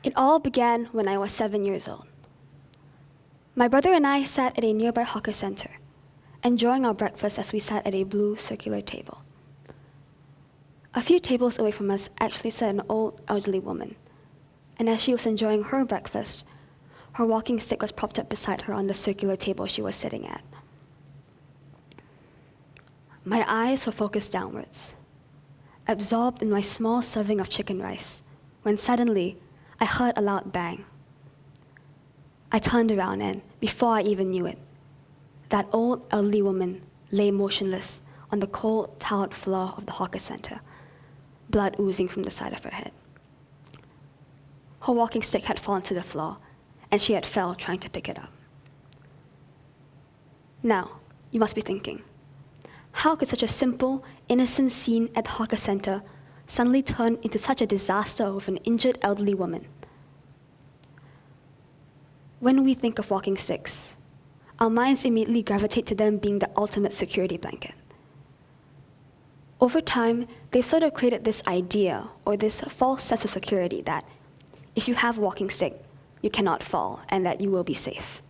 It all began when I was 7 years old. My brother and I sat at a nearby hawker center, enjoying our breakfast as we sat at a blue circular table. A few tables away from us actually sat an old elderly woman, and as she was enjoying her breakfast, her walking stick was propped up beside her on the circular table she was sitting at. My eyes were focused downwards, absorbed in my small serving of chicken rice, when suddenly I heard a loud bang. I turned around and, before I even knew it, that old elderly woman lay motionless on the cold, tiled floor of the hawker center, blood oozing from the side of her head. Her walking stick had fallen to the floor, and she had fell trying to pick it up. Now, you must be thinking, how could such a simple, innocent scene at the hawker center suddenly turn into such a disaster with an injured elderly woman? When we think of walking sticks, our minds immediately gravitate to them being the ultimate security blanket. Over time, they've sort of created this idea or this false sense of security that if you have a walking stick, you cannot fall and that you will be safe.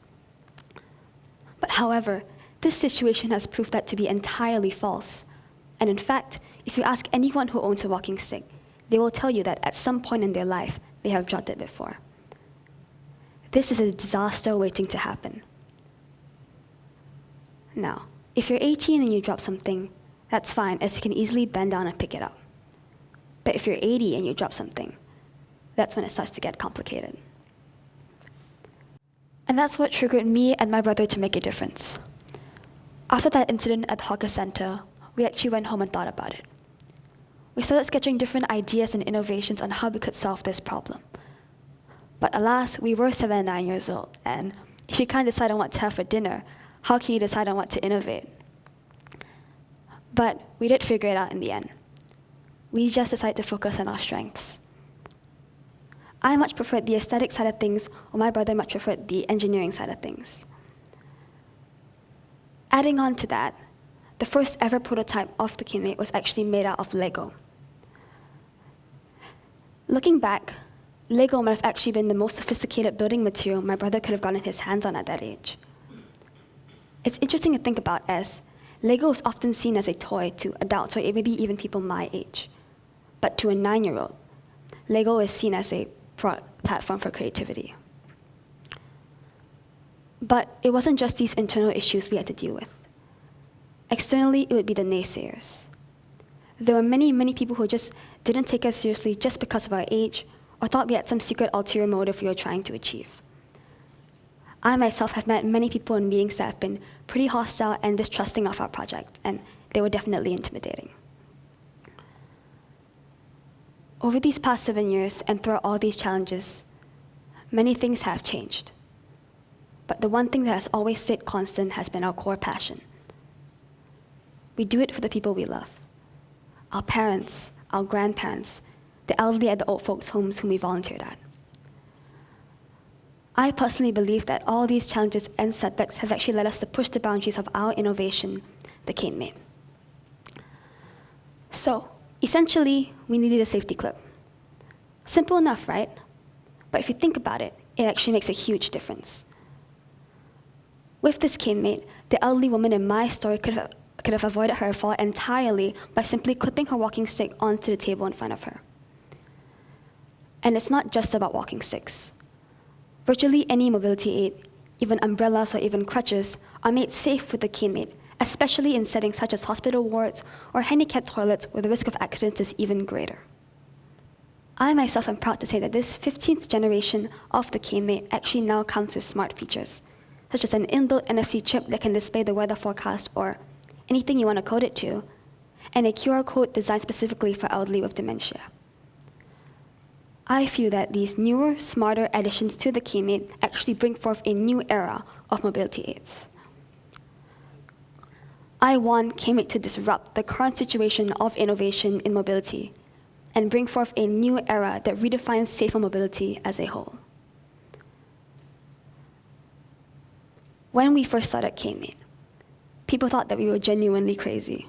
But however, this situation has proved that to be entirely false. And in fact, if you ask anyone who owns a walking stick, they will tell you that at some point in their life, they have dropped it before. This is a disaster waiting to happen. Now, if you're 18 and you drop something, that's fine, as you can easily bend down and pick it up. But if you're 80 and you drop something, that's when it starts to get complicated. And that's what triggered me and my brother to make a difference. After that incident at the hawker center, we actually went home and thought about it. We started sketching different ideas and innovations on how we could solve this problem. But alas, we were 7 and 9 years old, and if you can't decide on what to have for dinner, how can you decide on what to innovate? But we did figure it out in the end. We just decided to focus on our strengths. I much preferred the aesthetic side of things, while my brother much preferred the engineering side of things. Adding on to that, the first ever prototype of the QaneMate was actually made out of Lego. Looking back, Lego might have actually been the most sophisticated building material my brother could have gotten his hands on at that age. It's interesting to think about as Lego is often seen as a toy to adults or maybe even people my age. But to a 9-year-old, Lego is seen as a platform for creativity. But it wasn't just these internal issues we had to deal with. Externally, it would be the naysayers. There were many, many people who just didn't take us seriously just because of our age or thought we had some secret ulterior motive we were trying to achieve. I myself have met many people in meetings that have been pretty hostile and distrusting of our project, and they were definitely intimidating. Over these past 7 years and throughout all these challenges, many things have changed. But the one thing that has always stayed constant has been our core passion. We do it for the people we love. Our parents, our grandparents, the elderly at the old folks' homes whom we volunteered at. I personally believe that all these challenges and setbacks have actually led us to push the boundaries of our innovation, the QaneMate. So, essentially, we needed a safety clip. Simple enough, right? But if you think about it, it actually makes a huge difference. With this QaneMate, the elderly woman in my story could have avoided her fall entirely by simply clipping her walking stick onto the table in front of her. And it's not just about walking sticks. Virtually any mobility aid, even umbrellas or even crutches, are made safe with the QaneMate, especially in settings such as hospital wards or handicapped toilets where the risk of accidents is even greater. I myself am proud to say that this 15th generation of the QaneMate actually now comes with smart features, such as an inbuilt NFC chip that can display the weather forecast or anything you want to code it to, and a QR code designed specifically for elderly with dementia. I feel that these newer, smarter additions to the QaneMate actually bring forth a new era of mobility aids. I want QaneMate to disrupt the current situation of innovation in mobility and bring forth a new era that redefines safer mobility as a whole. When we first started QaneMate, people thought that we were genuinely crazy.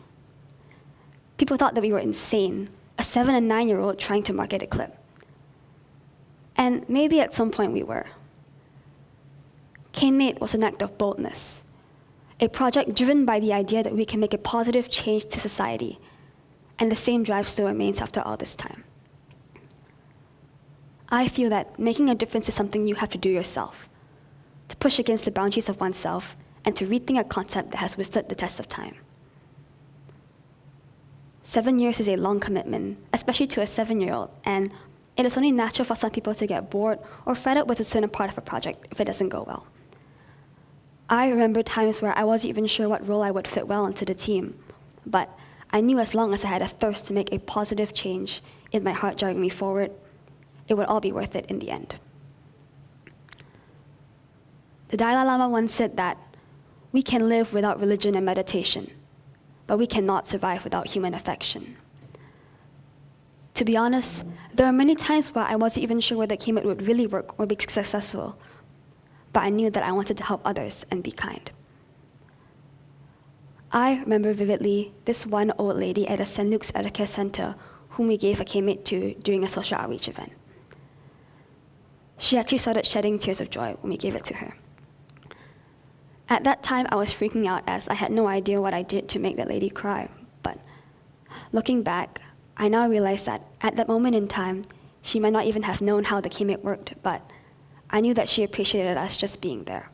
People thought that we were insane, a 7 and 9-year-old trying to market a clip. And maybe at some point we were. QaneMate was an act of boldness, a project driven by the idea that we can make a positive change to society, and the same drive still remains after all this time. I feel that making a difference is something you have to do yourself, to push against the boundaries of oneself and to rethink a concept that has withstood the test of time. 7 years is a long commitment, especially to a 7-year-old, and it is only natural for some people to get bored or fed up with a certain part of a project if it doesn't go well. I remember times where I wasn't even sure what role I would fit well into the team, but I knew as long as I had a thirst to make a positive change in my heart driving me forward, it would all be worth it in the end. The Dalai Lama once said that we can live without religion and meditation, but we cannot survive without human affection. To be honest, there are many times where I wasn't even sure whether QaneMate would really work or be successful, but I knew that I wanted to help others and be kind. I remember vividly this one old lady at a St. Luke's Eldercare Center whom we gave a QaneMate to during a social outreach event. She actually started shedding tears of joy when we gave it to her. At that time, I was freaking out as I had no idea what I did to make that lady cry, but looking back, I now realize that at that moment in time, she might not even have known how the QaneMate worked, but I knew that she appreciated us just being there.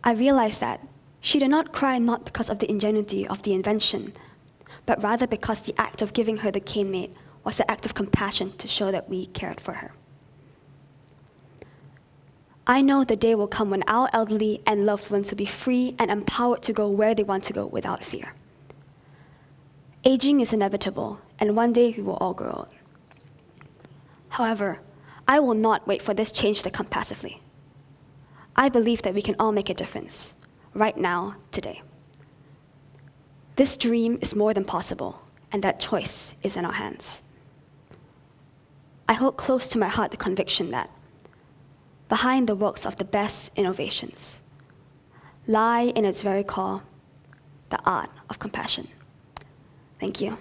I realized that she did not cry not because of the ingenuity of the invention, but rather because the act of giving her the QaneMate was an act of compassion to show that we cared for her. I know the day will come when our elderly and loved ones will be free and empowered to go where they want to go without fear. Aging is inevitable, and one day we will all grow old. However, I will not wait for this change to come passively. I believe that we can all make a difference, right now, today. This dream is more than possible, and that choice is in our hands. I hold close to my heart the conviction that behind the works of the best innovations lie in its very core the art of compassion. Thank you.